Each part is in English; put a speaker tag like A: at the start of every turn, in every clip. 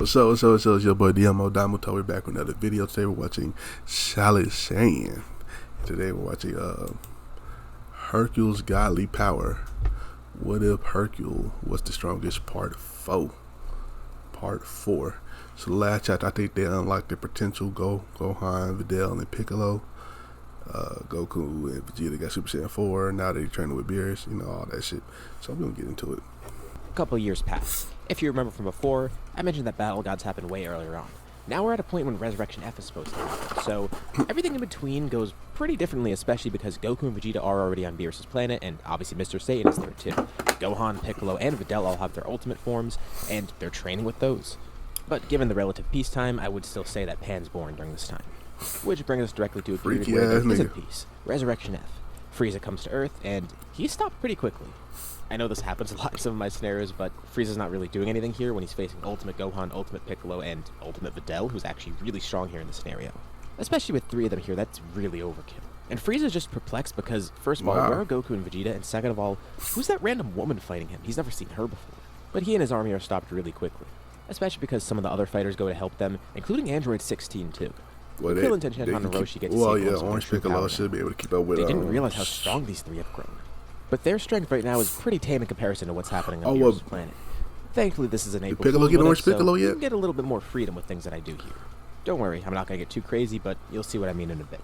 A: What's up? It's your boy Domuto. We're back with another video. Today we're watching Saiyan. Today we're watching Hercule's godly power. What if Hercule was the strongest part 4? Part 4. So the last chapter, I think they unlocked their potential. Gohan, Videl, and Piccolo. Goku and Vegeta got Super Saiyan 4. Now they're training with Beerus, all that shit. So I'm gonna get into it.
B: A couple years pass. If you remember from before, I mentioned that Battle Gods happened way earlier on. Now we're at a point when Resurrection F is supposed to happen, so everything in between goes pretty differently, especially because Goku and Vegeta are already on Beerus' planet, and obviously Mr. Satan is there too. Gohan, Piccolo, and Videl all have their ultimate forms, and they're training with those. But given the relative peacetime, I would still say that Pan's born during this time. Which brings us directly to a period where there isn't peace. Resurrection F. Frieza comes to Earth, and he's stopped pretty quickly. I know this happens a lot in some of my scenarios, but Frieza's not really doing anything here when he's facing Ultimate Gohan, Ultimate Piccolo, and Ultimate Videl, who's actually really strong here in this scenario. Especially with 3 of them here, that's really overkill. And Frieza's just perplexed because, first of all, where are Goku and Vegeta, and second of all, who's that random woman fighting him? He's never seen her before. But he and his army are stopped really quickly, especially because some of the other fighters go to help them, including Android 16 too.
A: Well,
B: Krillin and Hiroshi get to see
A: Orange Piccolo should be able to keep up with
B: They didn't realize how strong these 3 have grown. But their strength right now is pretty tame in comparison to what's happening on Beerus' planet. Thankfully, this is an April
A: Piccolo
B: Fool's
A: get Orange
B: so
A: Piccolo yet?
B: You can get a little bit more freedom with things that I do here. Don't worry, I'm not going to get too crazy, but you'll see what I mean in a bit.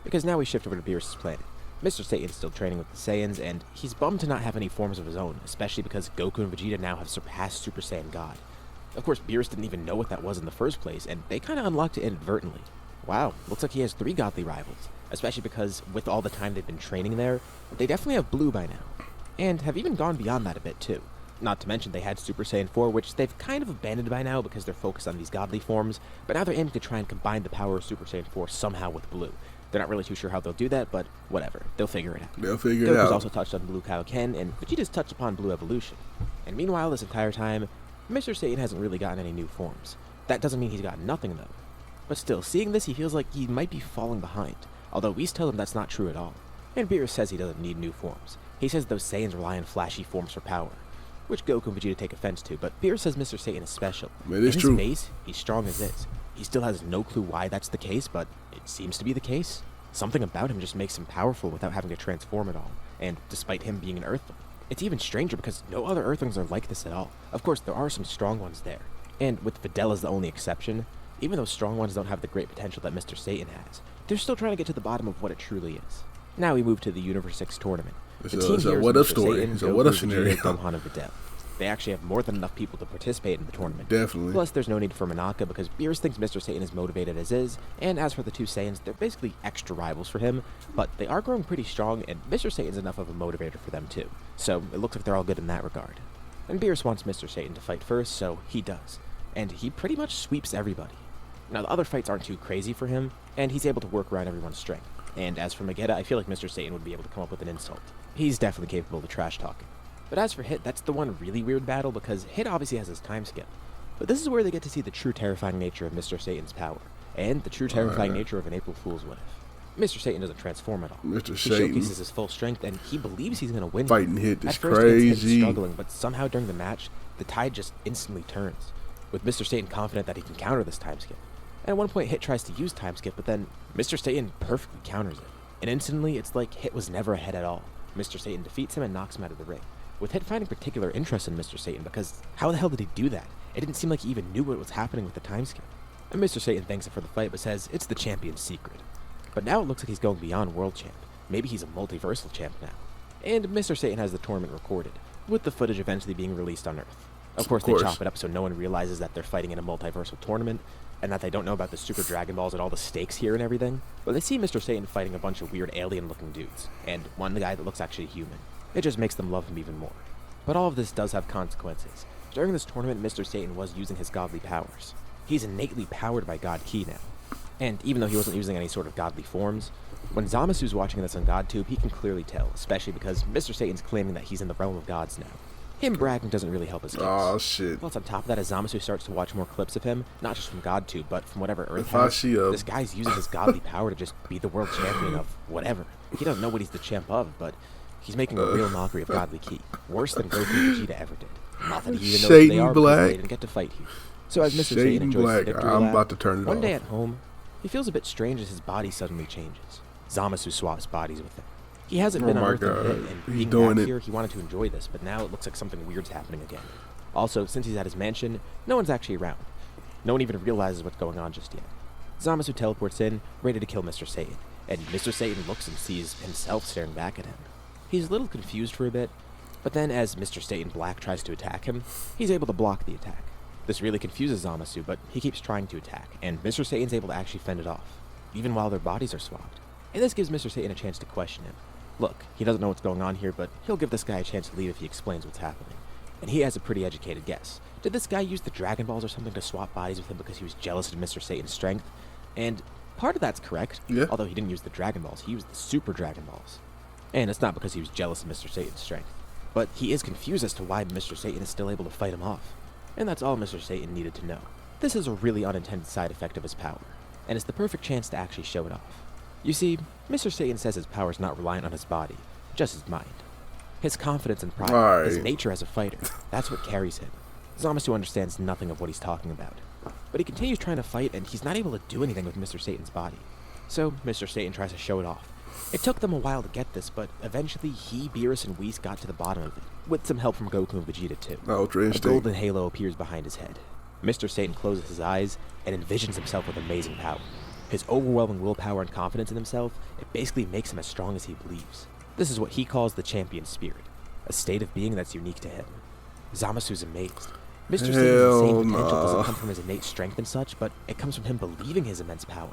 B: Because now we shift over to Beerus' planet. Mr. Satan's still training with the Saiyans, and he's bummed to not have any forms of his own, especially because Goku and Vegeta now have surpassed Super Saiyan God. Of course, Beerus didn't even know what that was in the first place, and they kind of unlocked it inadvertently. Wow, looks like he has 3 godly rivals, especially because with all the time they've been training there, they definitely have Blue by now. And have even gone beyond that a bit too. Not to mention they had Super Saiyan 4, which they've kind of abandoned by now because they're focused on these godly forms, but now they're aiming to try and combine the power of Super Saiyan 4 somehow with Blue. They're not really too sure how they'll do that, but whatever, they'll figure it out. Goku's also touched on Blue Kaioken, and Vegeta's touched upon Blue Evolution. And meanwhile, this entire time, Mr. Satan hasn't really gotten any new forms. That doesn't mean he's gotten nothing though. But still, seeing this, he feels like he might be falling behind, although Whis tell him that's not true at all. And Beerus says he doesn't need new forms. He says those Saiyans rely on flashy forms for power, which Goku and Vegeta take offense to, but Beerus says Mr. Satan is special.
A: In his
B: face, he's strong as is. He still has no clue why that's the case, but it seems to be the case. Something about him just makes him powerful without having to transform at all, and despite him being an Earthling. It's even stranger because no other Earthlings are like this at all. Of course, there are some strong ones there, and with Videl as the only exception, even though strong ones don't have the great potential that Mr. Satan has, they're still trying to get to the bottom of what it truly is. Now we move to the Universe 6 tournament. The team here is
A: what if
B: Mr.
A: story?
B: Satan,
A: It's a
B: Goku,
A: what if scenario.
B: Vegeta, Gohan, and Videl. They actually have more than enough people to participate in the tournament.
A: Definitely.
B: Plus, there's no need for Manaka because Beerus thinks Mr. Satan is motivated as is, and as for the 2 Saiyans, they're basically extra rivals for him, but they are growing pretty strong, and Mr. Satan's enough of a motivator for them too. So it looks like they're all good in that regard. And Beerus wants Mr. Satan to fight first, so he does. And he pretty much sweeps everybody. Now, the other fights aren't too crazy for him, and he's able to work around everyone's strength. And as for Magetta, I feel like Mr. Satan would be able to come up with an insult. He's definitely capable of trash talking. But as for Hit, that's the one really weird battle because Hit obviously has his time skip. But this is where they get to see the true terrifying nature of Mr. Satan's power, and the true terrifying nature of an April Fool's what if. Mr. Satan doesn't transform at all.
A: He
B: showcases his full strength, and he believes he's going to win.
A: Fighting Hit is
B: At first,
A: crazy.
B: Hit's struggling, but somehow during the match, the tide just instantly turns, with Mr. Satan confident that he can counter this time skip. And at one point, Hit tries to use time skip, but then Mr. Satan perfectly counters it. And instantly, it's like Hit was never ahead at all. Mr. Satan defeats him and knocks him out of the ring, with Hit finding particular interest in Mr. Satan because how the hell did he do that? It didn't seem like he even knew what was happening with the time skip. And Mr. Satan thanks him for the fight but says it's the champion's secret. But now it looks like he's going beyond world champ. Maybe he's a multiversal champ now. And Mr. Satan has the tournament recorded, with the footage eventually being released on Earth. Of course, they chop it up so no one realizes that they're fighting in a multiversal tournament, and that they don't know about the Super Dragon Balls and all the stakes here and everything. But they see Mr. Satan fighting a bunch of weird alien-looking dudes, and one guy that looks actually human. It just makes them love him even more. But all of this does have consequences. During this tournament, Mr. Satan was using his godly powers. He's innately powered by God Ki now. And even though he wasn't using any sort of godly forms, when Zamasu's watching this on GodTube, he can clearly tell, especially because Mr. Satan's claiming that he's in the realm of gods now. Him bragging doesn't really help his case.
A: Oh, shit.
B: Plus, on top of that, as Zamasu starts to watch more clips of him, not just from GodTube, but from whatever Earth has, this guy's using his godly power to just be the world champion of whatever. He doesn't know what he's the champ of, but he's making a real mockery of godly Ki. Worse than Goku and Vegeta ever did. Not that he even knows who they are because they didn't get to fight here. So as Mr.
A: Shade
B: Satan
A: and
B: enjoys his
A: black.
B: victory
A: I'm
B: lap,
A: about to turn it
B: one
A: off.
B: day at home, he feels a bit strange as his body suddenly changes. Zamasu swaps bodies with him. He hasn't been
A: Oh
B: on
A: my
B: Earth in a bit,
A: God.
B: and
A: He's
B: being
A: doing
B: back
A: it.
B: here, he wanted to enjoy this, but now it looks like something weird's happening again. Also, since he's at his mansion, no one's actually around. No one even realizes what's going on just yet. Zamasu teleports in, ready to kill Mr. Satan, and Mr. Satan looks and sees himself staring back at him. He's a little confused for a bit, but then as Mr. Satan Black tries to attack him, he's able to block the attack. This really confuses Zamasu, but he keeps trying to attack, and Mr. Satan's able to actually fend it off, even while their bodies are swapped. And this gives Mr. Satan a chance to question him. Look, he doesn't know what's going on here, but he'll give this guy a chance to leave if he explains what's happening. And he has a pretty educated guess. Did this guy use the Dragon Balls or something to swap bodies with him because he was jealous of Mr. Satan's strength? And part of that's correct,
A: Yeah.
B: although he didn't use the Dragon Balls, he used the Super Dragon Balls. And it's not because he was jealous of Mr. Satan's strength, but he is confused as to why Mr. Satan is still able to fight him off. And that's all Mr. Satan needed to know. This is a really unintended side effect of his power, and it's the perfect chance to actually show it off. You see, Mr. Satan says his power is not reliant on his body, just his mind. His confidence and pride, his
A: Right.
B: nature as a fighter, that's what carries him. Zamasu understands nothing of what he's talking about, but he continues trying to fight, and he's not able to do anything with Mr. Satan's body. So Mr. Satan tries to show it off. It took them a while to get this, but eventually he, Beerus, and Whis got to the bottom of it, with some help from Goku and Vegeta too.
A: Ultra
B: A
A: instinct.
B: golden halo appears behind his head. Mr. Satan closes his eyes and envisions himself with amazing power. His overwhelming willpower and confidence in himself, it basically makes him as strong as he believes. This is what he calls the champion spirit, a state of being that's unique to him. Zamasu's amazed. Mr. Satan's insane potential doesn't come from his innate strength and such, but it comes from him believing his immense power.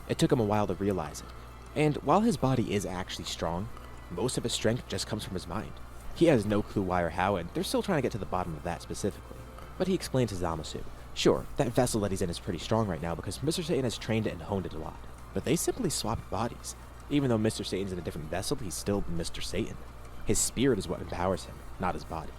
B: It took him a while to realize it. And while his body is actually strong, most of his strength just comes from his mind. He has no clue why or how, and they're still trying to get to the bottom of that specifically. But he explains to Zamasu, sure, that vessel that he's in is pretty strong right now because Mr. Satan has trained it and honed it a lot. But they simply swapped bodies. Even though Mr. Satan's in a different vessel, he's still Mr. Satan. His spirit is what empowers him, not his body.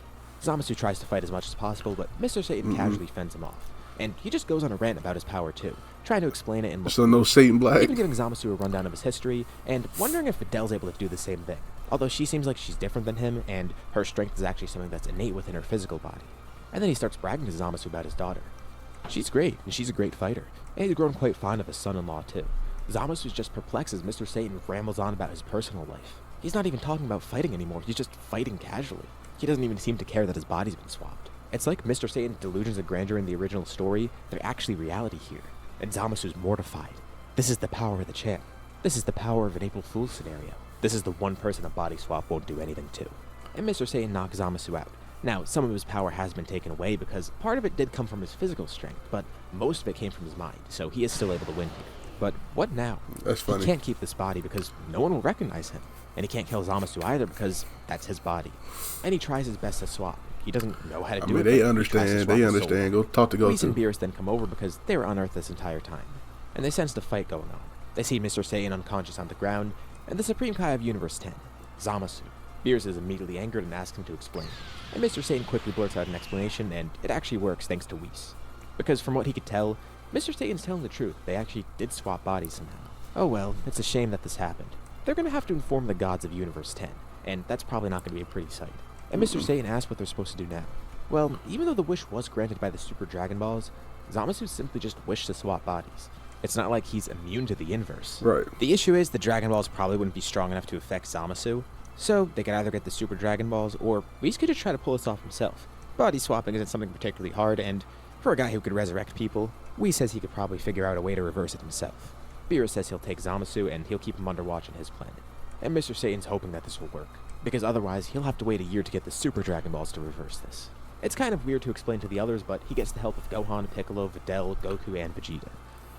B: Zamasu tries to fight as much as possible, but Mr. Satan casually fends him off. And he just goes on a rant about his power too, trying to explain it and look
A: So no Satan Black.
B: even giving Zamasu a rundown of his history, and wondering if Vidal's able to do the same thing. Although she seems like she's different than him, and her strength is actually something that's innate within her physical body. And then he starts bragging to Zamasu about his daughter. She's great, and she's a great fighter, and he's grown quite fond of his son-in-law too. Zamasu's just perplexed as Mr. Satan rambles on about his personal life. He's not even talking about fighting anymore, he's just fighting casually. He doesn't even seem to care that his body's been swapped. It's like Mr. Satan's delusions of grandeur in the original story, they're actually reality here. And Zamasu's mortified. This is the power of the champ. This is the power of an April Fool's scenario. This is the one person a body swap won't do anything to. And Mr. Satan knocks Zamasu out. Now, some of his power has been taken away because part of it did come from his physical strength, but most of it came from his mind, so he is still able to win here. But what now?
A: That's funny.
B: He can't keep this body because no one will recognize him. And he can't kill Zamasu either because that's his body. And he tries his best to swap. He doesn't know how to
A: I
B: do
A: mean,
B: it.
A: they
B: but he tries to
A: understand.
B: swap
A: They
B: his soul.
A: understand. Go talk to
B: Whis and
A: Goku.
B: Beerus then come over because they were on Earth this entire time. And they sense the fight going on. They see Mr. Satan unconscious on the ground, and the Supreme Kai of Universe 10, Zamasu. Beerus is immediately angered and asks him to explain. And Mr. Satan quickly blurts out an explanation, and it actually works thanks to Whis. Because from what he could tell, Mr. Satan's telling the truth. They actually did swap bodies somehow. Oh well, it's a shame that this happened. They're going to have to inform the gods of Universe 10, and that's probably not going to be a pretty sight. And Mr. Satan asks what they're supposed to do now. Well, even though the wish was granted by the Super Dragon Balls, Zamasu simply just wished to swap bodies. It's not like he's immune to the inverse.
A: Right.
B: The issue is the Dragon Balls probably wouldn't be strong enough to affect Zamasu, so they could either get the Super Dragon Balls, or Whis could just try to pull this off himself. Body swapping isn't something particularly hard, and for a guy who could resurrect people, Whis says he could probably figure out a way to reverse it himself. Beerus says he'll take Zamasu and he'll keep him under watch on his planet. And Mr. Satan's hoping that this will work, because otherwise he'll have to wait a year to get the Super Dragon Balls to reverse this. It's kind of weird to explain to the others, but he gets the help of Gohan, Piccolo, Videl, Goku, and Vegeta.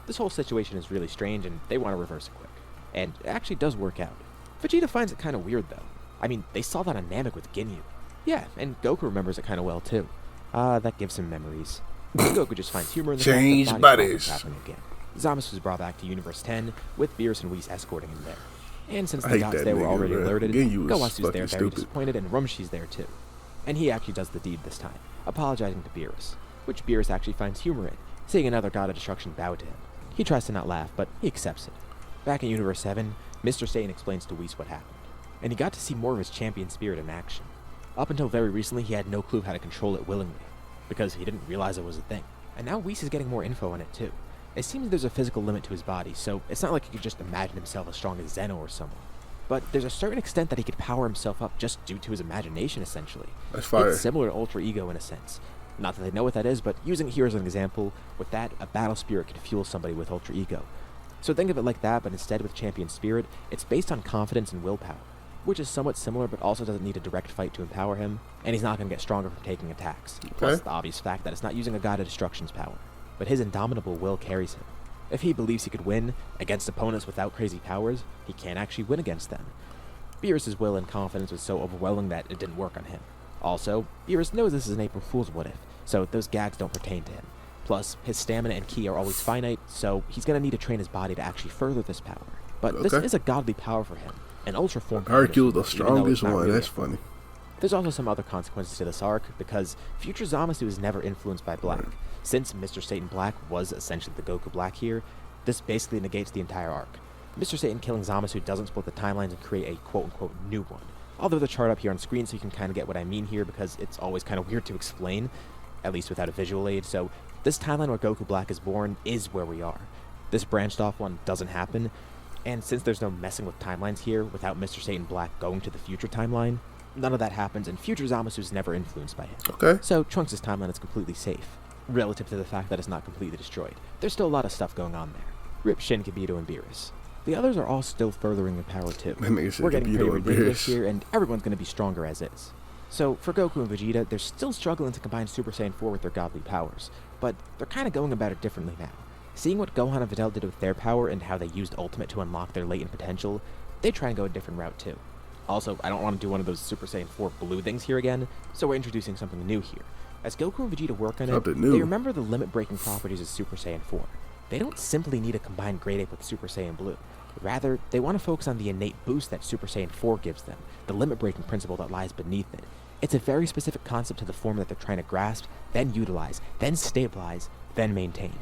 B: This whole situation is really strange, and they want to reverse it quick. And it actually does work out. Vegeta finds it kind of weird, though. I mean, they saw that on Namek with Ginyu. Yeah, and Goku remembers it kind of well, too. That gives him memories. Goku just finds humor in the
A: Change
B: fact that body
A: bodies.
B: swapping is happening again. Zamasu was brought back to Universe 10, with Beerus and Whis escorting him there. And since
A: I
B: the
A: hate
B: gods
A: that
B: there were
A: nigga,
B: already
A: bro.
B: alerted,
A: Ginyu is
B: Gowazu's
A: fucking
B: there very
A: stupid.
B: disappointed, and Rumshi's there too. And he actually does the deed this time, apologizing to Beerus, which Beerus actually finds humor in, seeing another god of destruction bow to him. He tries to not laugh, but he accepts it. Back in Universe 7, Mr. Satan explains to Whis what happened, and he got to see more of his champion spirit in action. Up until very recently, he had no clue how to control it willingly, because he didn't realize it was a thing. And now Whis is getting more info on it too. It seems there's a physical limit to his body, so it's not like he could just imagine himself as strong as Zeno or someone. But there's a certain extent that he could power himself up just due to his imagination, essentially.
A: That's fire.
B: It's similar to Ultra Ego in a sense. Not that they know what that is, but using it here as an example, with that, a battle spirit could fuel somebody with Ultra Ego. So think of it like that, but instead with Champion Spirit, it's based on confidence and willpower, which is somewhat similar, but also doesn't need a direct fight to empower him, and he's not going to get stronger from taking attacks. Plus the obvious fact that it's not using a God of Destruction's power, but his indomitable will carries him. If he believes he could win against opponents without crazy powers, he can't actually win against them. Beerus's will and confidence was so overwhelming that it didn't work on him. Also, Beerus knows this is an April Fool's what if, so those gags don't pertain to him. Plus, his stamina and ki are always finite, so he's going to need to train his body to actually further this power. But this is a godly power for him, an ultra form.
A: Hercule, the strongest one, really that's funny.
B: There's also some other consequences to this arc, because future Zamasu is never influenced by Black. Right. Since Mr. Satan Black was essentially the Goku Black here, this basically negates the entire arc. Mr. Satan killing Zamasu doesn't split the timelines and create a quote-unquote new one. I'll throw the chart up here on screen so you can kind of get what I mean here, because it's always kind of weird to explain, at least without a visual aid. So this timeline where Goku Black is born is where we are. This branched off one doesn't happen, and since there's no messing with timelines here without Mr. Satan Black going to the future timeline, none of that happens, and future Zamasu is never influenced by him.
A: Okay.
B: So Trunks' timeline is completely safe, relative to the fact that it's not completely destroyed. There's still a lot of stuff going on there. Rip Shin, Kibito, and Beerus. The others are all still furthering their power too. We're getting pretty ridiculous here, and everyone's going to be stronger as is. So for Goku and Vegeta, they're still struggling to combine Super Saiyan 4 with their godly powers, but they're kind of going about it differently now. Seeing what Gohan and Videl did with their power and how they used Ultimate to unlock their latent potential, they try and go a different route too. Also, I don't want to do one of those Super Saiyan 4 blue things here again, so we're introducing something new here. As Goku and Vegeta work on it, they remember the limit-breaking properties of Super Saiyan 4. They don't simply need to combine Great Ape with Super Saiyan Blue. Rather, they want to focus on the innate boost that Super Saiyan 4 gives them, the limit-breaking principle that lies beneath it. It's a very specific concept to the form that they're trying to grasp, then utilize, then stabilize, then maintain.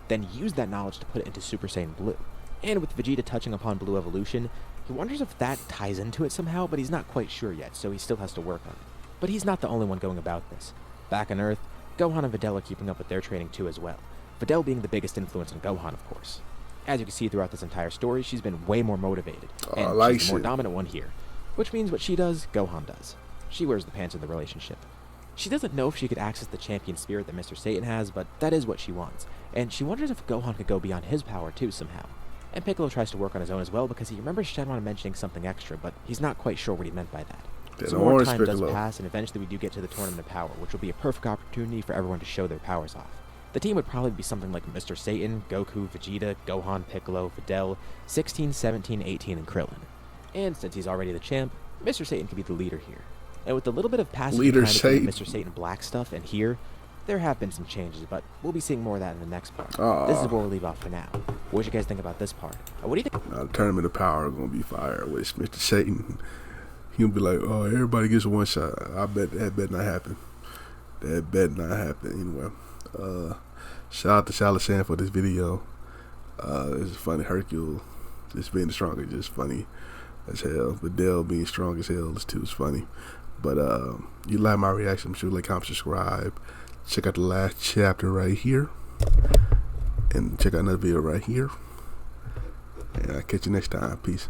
B: Then use that knowledge to put it into Super Saiyan Blue. And with Vegeta touching upon Blue Evolution, he wonders if that ties into it somehow, but he's not quite sure yet, so he still has to work on it. But he's not the only one going about this. Back on Earth, Gohan and Videl are keeping up with their training too as well. Videl being the biggest influence on Gohan, of course. As you can see throughout this entire story, she's been way more motivated, and she's the more dominant one here. Which means what she does, Gohan does. She wears the pants in the relationship. She doesn't know if she could access the champion spirit that Mr. Satan has, but that is what she wants. And she wonders if Gohan could go beyond his power too somehow. And Piccolo tries to work on his own as well because he remembers Shenron mentioning something extra, but he's not quite sure what he meant by that. So more time does pass, and eventually we do get to the Tournament of Power, which will be a perfect opportunity for everyone to show their powers off. The team would probably be something like Mr. Satan, Goku, Vegeta, Gohan, Piccolo, Videl, 16, 17, 18, and Krillin. And since he's already the champ, Mr. Satan could be the leader here. And with a little bit of passing behind Mr. Satan Black stuff and here, there have been some changes, but we'll be seeing more of that in the next part. This is where we'll leave off for now. What do you guys think about this part? What do you think?
A: The Tournament of Power is going to be fire with Mr. Satan. He'll be like, oh, everybody gets one shot. I bet that better not happen. That better not happen. Anyway, shout out to Shalasan for this video. It's funny. Hercule just being the strongest, just funny as hell. Videl being strong as hell is too funny. But you like my reaction, I'm sure like, comment, subscribe. Check out the last chapter right here. And check out another video right here. And I'll catch you next time. Peace.